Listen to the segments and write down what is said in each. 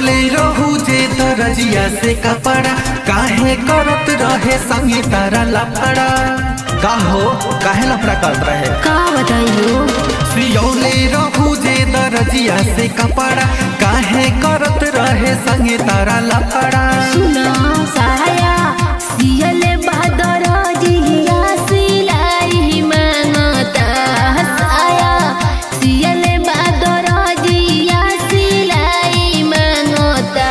सियौले रहू जे दरजिया से कपड़ा काहे करत रहे संगे तारा लफड़ा। काहो काहे लफड़ा करत रहे का बताइयो। सियौले रहू जे दरजिया से कपड़ा काहे करत रहे संगे तारा लफड़ा। सुना साया सियले बहादुर जिया सिलाई मांगता साया सियले बहादुर जिया सिलाई मांगता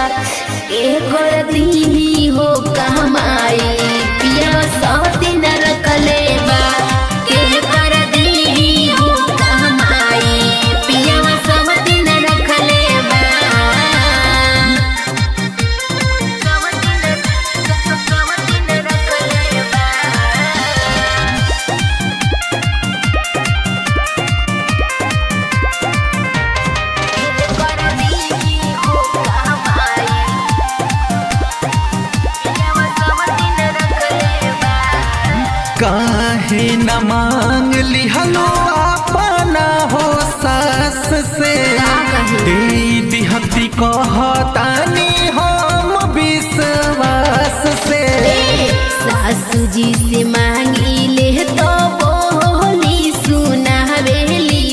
के कर दी हो कमाई पिया सब दिन रखले बा के कर दी हो कमाई पिया सब दिन रखले बा। काहे न मांग लिहलो अपना हो सास से दे दिहती कहतानी हम विश्वास से। सासू जी से मांगी ले तो बोली सुनावेली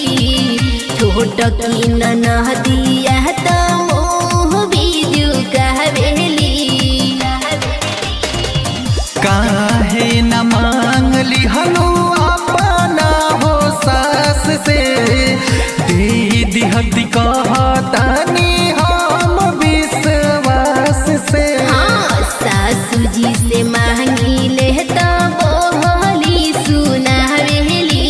छोट की ननदिया तो मोह बीजू कहवेली। काहे न मांग लिहलो अपना हो सास से दे दिहती कहतानी हम विश्वास से। हाँ सासू जी से मांगी ले तो बोली सुनावेली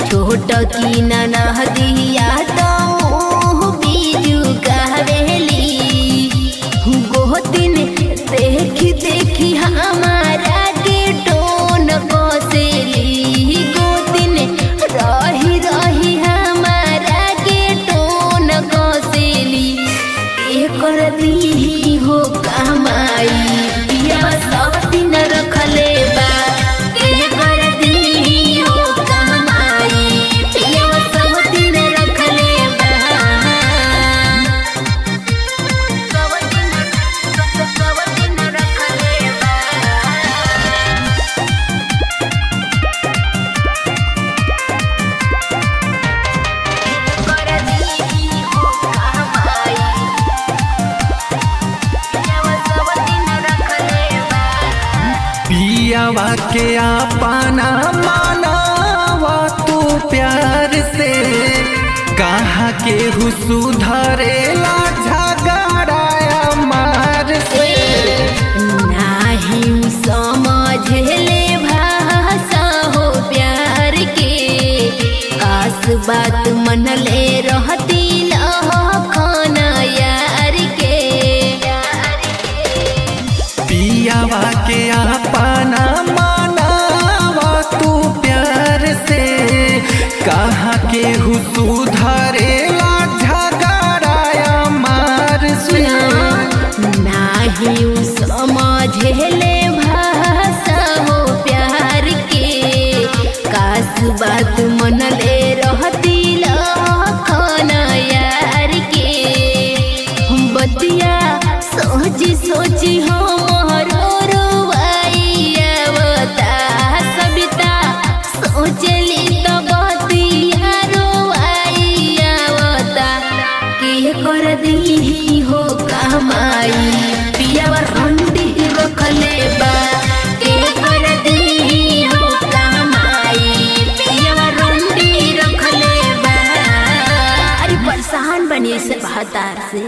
छोट की ननदिया तो मोह बीजू कहवेली। गोतिन देखी देखी हमारा के टोन बसेली गोतिन रही रही हमारा के टोन बसेली के कर दी हो कमाई पिया सब दिन रखले बा के कर दी हो कमाई पिया सब दिन रखले बा। पियावा के अपना मानावा तू प्यार से कहा के सुधरेला झगड़ाया मार से। नाही समझ ले भाषा हो प्यार के कास बात मन ले रहती खाना यार के। पियावा के अपना मानावा तू प्यार से कहा के सुधरेला झगड़ाया मार से। नाही समझ ले भाषा हो प्यार के कास बात मन ले रहती खाना यार के। बतिया सोची सोची हमारो रोवाइयावता सबिता सोचली तो बतिया रोवाइयावता के कर दी हो कमाई पियावा रंडी रखले बा के कर दी हो कमाई पियावा रंडी रखले बा। अरे परेशान बनी से बहतार से।